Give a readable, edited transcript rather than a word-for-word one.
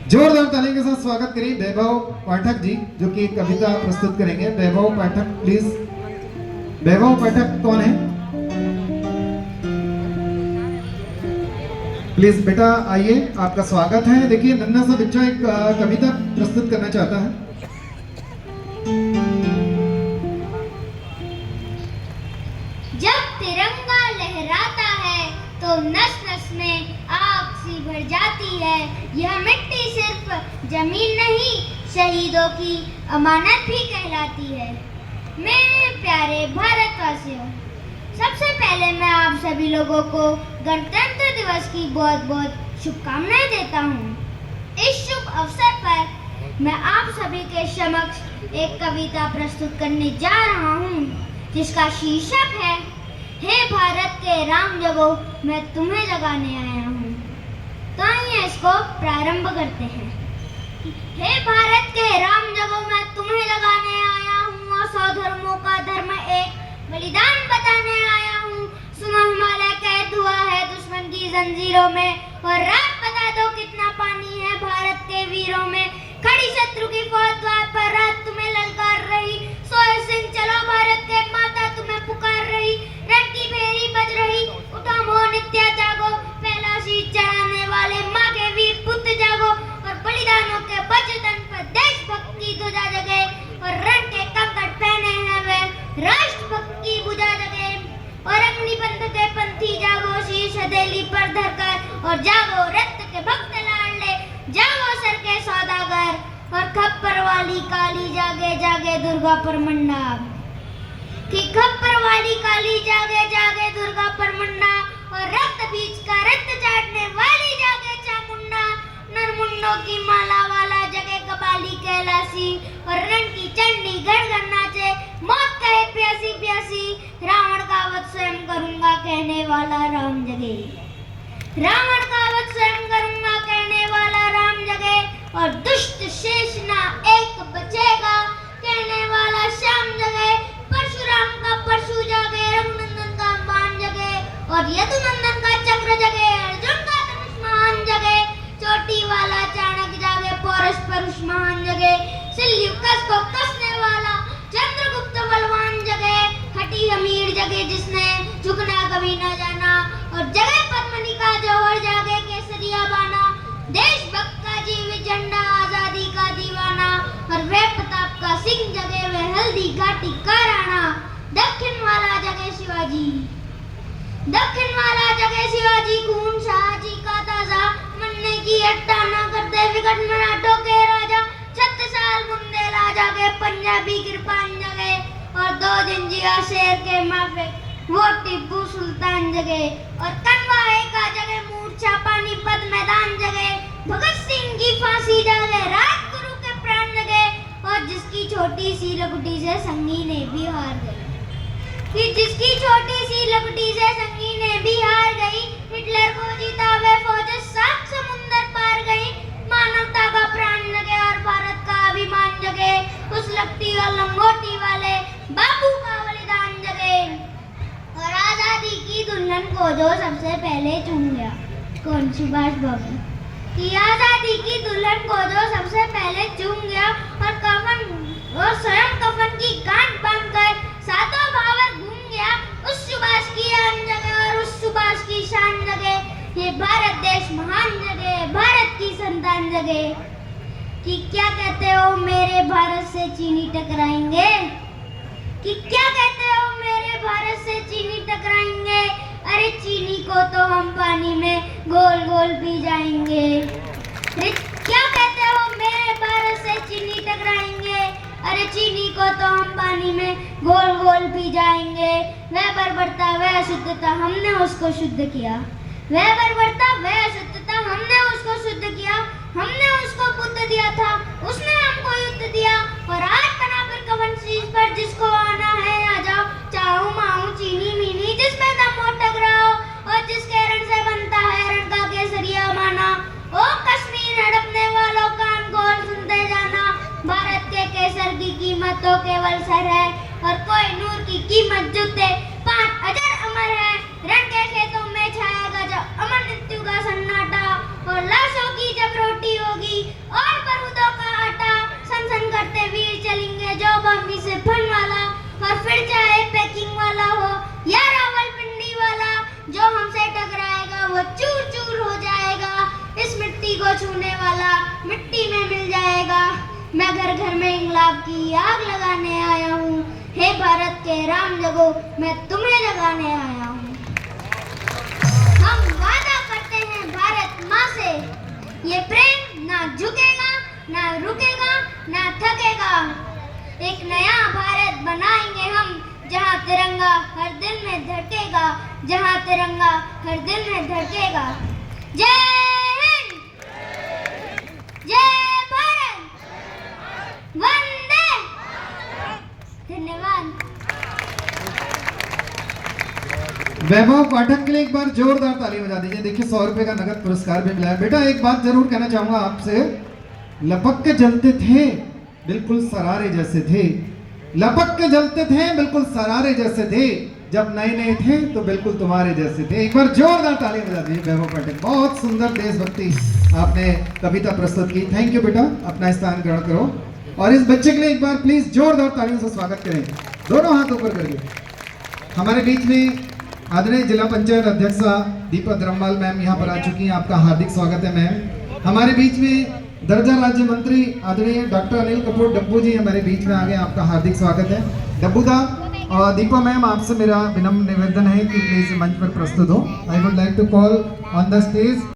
जोरदार ताली के साथ स्वागत करिए वैभव पाठक जी जो कि कविता प्रस्तुत करेंगे। वैभव पाठक प्लीज। वैभव पाठक कौन है? प्लीज बेटा आइए, आपका स्वागत है। देखिए नन्हा सा बच्चा एक कविता प्रस्तुत करना चाहता है। जब तिरंगा लहराता है तो नस नस में आग सी भर जाती है। यह मिट्टी सिर्फ जमीन नहीं, शहीदों की अमानत भी कहलाती है। मेरे प्यारे भारतवासियों, सबसे पहले मैं आप सभी लोगों को गणतंत्र दिवस की बहुत बहुत शुभकामनाएं देता हूँ। इस शुभ अवसर पर मैं आप सभी के समक्ष एक कविता प्रस्तुत करने जा रहा हूँ जिसका शीर्षक है हे भारत के राम जगो मैं तुम्हें जगाने आया हूँ। तो आइए इसको प्रारंभ करते हैं। हे भारत के राम जगो मैं तुम्हें जगाने आया हूँ और 100 धर्मों का धर्म एक बलिदान बताने आया हूँ। सुनो हिमालय कैद हुआ है दुश्मन की जंजीरों में और रात बता दो कितना पानी है भारत के वीरों में। खड़ी शत्रु की फौज द्वार पर रात तुम्हें ललकार रही, सोए सिंह चलो भारत के माता तुम्हें पुकार रही। रण की भेरी बज रही, उठा मोह नित्या जागो, पहला शीश चढ़ाने वाले माँ के वीर पुत्र जागो। और बलिदानों के बलिदान पर देशभक्त की ध्वजा जगे और रण के कंकड़ पहने हैं वे राष्ट्रभक्त की भुजा जगे। और अग्निपंथ के पंथी जागो, शीश हथेली पर धरकर और जागो रक्त के भक्त लाडले, जागो सर के सौदागर। और खप्पर वाली काली जागे जागे दुर्गा परमंडा, कि खप्पर वाली काली जागे जागे दुर्गा परमंडा। और रक्त बीज का रक्त चाटने वाली जागे चामुंडा। नरमुंडों की माला वाला जगे कपाली कैलासी और रण की चंडी गड़गड़ नाचे, मौत कहे प्यासी प्यासी। रावण का वध स्वयं करूंगा कहने वाला राम जगे, रावण का वध स्वयं करूंगा कहने वाला राम जगे। और दुष्ट शेष ना एक बचेगा कहने वाला श्याम जगे। परशुराम का परशु जागे, रघुनंदन का बाण जगे और यदुनंदन का चक्र जगे। अर्जुन का धनुष महान जगे, चोटी वाला चाणक्य जागे, पौरुष परुष महान जगे। सिल्युकस को कसने वाला चंद्रगुप्त बलवान जगे। हठी हमीर जगे जिसने झुकना कभी न जाना और जगे पद्मनी का जौहर जागे केसरिया बाना। देशभक्त का जीवित झंडा आजादी का दीवाना और वे प्रताप का सिंह जगे वे हल्दी घाटी का राणा। दक्षिण वाला जगे शिवाजी, दक्षिण वाला जगे शिवाजी, खून शाहजी का ताजा, मरने की अट्टा न करते विकट मराठों के राजा। 36 साल बुंदेला जागे, पंजाबी कृपान जगे और 2 दिन जिया शेर के माफे वो टिप्पू सुल्तान जगे। और कन्वाए का जगे मूर्छा पानीपत मैदान जगे, भगत सिंह की फांसी जागे, राजगुरु के प्राण जगे। और जिसकी छोटी सी लकुटी से संगी ने भी हार गई, कि जिसकी छोटी सी लकुटी से संगी ने भी हार गई। हिटलर को जीता वे फौज 7 समुंदर पार गई। मानवता का प्राण जगे और भारत का अभिमान जगे। उस लकटी और लंगोटी वाले बापू का बलिदान जगे। और आजादी की दुल्हन को जो सबसे पहले चूम गया, कौन? सुभाष बाबू। कि आजादी की दुल्हन को जो सबसे पहले चूम गया और कफन और स्वयं कफन की गांठ बांधकर सातों भावर घूम गया। उस सुभाष की आन जगे और उस सुभाष की शान जगे। ये भारत देश महान जगे, भारत की संतान जगे। कि क्या कहते हो मेरे भारत से चीनी टकराएंगे, कि क्या कहते हो मेरे भारत से चीनी टकराएंगे। अरे चीनी को तो हम पानी में गोल गोल पी जाएंगे। अरे क्या कहते हो मेरे भारत से चीनी टकराएंगे। अरे चीनी को तो हम पानी में गोल गोल पी जाएंगे। वह बर्बरता वह अशुद्धता हमने उसको शुद्ध किया, वह बर्बरता वह अशुद्धता हमने उसको शुद्ध किया। हमने उसको बुद्ध दिया था, उसने हमको युद्ध दिया। और आज बना फिर कवन शीश पर जिसको आना है आ जाओ। चाहूं माऊं चीनी मीनी जिसमें दम हो टकराओ और जिसके रण से बनता है रण का केसरिया माना। ओ कश्मीर हड़पने वालों कान खोल सुनते जाना। भारत के केसर की कीमत तो केवल सर है और कोई नूर की कीमत जूते 5 अजर अमर है। रण के खेतों में छाएगा जब अमर मृत्यु का सन्नाटा और लाशों की जब रोटी होगी घर घर में इंकलाब की आग लगाने आया हूँ। हे भारत के राम जगो, मैं तुम्हें जगाने आया हूँ। हम वादा करते हैं भारत माँ से, ये प्रेम ना झुकेगा, ना रुकेगा, ना थकेगा। एक नया भारत बनाएंगे हम, जहाँ तिरंगा हर दिल में धड़केगा, जहाँ तिरंगा हर दिल में धड़केगा। जय हिंद, जय भारत, वंदे। धन्यवाद। वैभव पाठक के लिए एक बार जोरदार ताली बजा दीजिए। देखिए 100 रुपए का नगद पुरस्कार भी मिला है। बेटा एक बात जरूर कहना चाहूंगा आपसे, लपक के जलते थे बिल्कुल सरारे जैसे थे, लपक के जलते थे बिल्कुल सरारे जैसे थे, जब नए नए थे तो बिल्कुल तुम्हारे जैसे थे। एक बार जोरदार ताली बजा दीजिए वैभव पाठक। बहुत सुंदर देशभक्ति आपने कविता प्रस्तुत की। थैंक यू बेटा, अपना स्थान ग्रहण करो। और इस बच्चे के लिए एक बार प्लीज जोरदार तालियों से स्वागत करें, दोनों हाथ ऊपर करके। हमारे बीच में आदरणीय जिला पंचायत अध्यक्षा दीपा धर्मवाल मैम यहाँ पर आ चुकी हैं, आपका हार्दिक स्वागत है मैम। हमारे बीच में दर्जा राज्य मंत्री आदरणीय डॉक्टर अनिल कपूर डब्बू जी हमारे बीच में आ गए, आपका हार्दिक स्वागत है डब्बू दा। और दीपा मैम आपसे मेरा विनम्र निवेदन है कि प्लीज मंच पर प्रस्तुत हो। I would like to call on the stage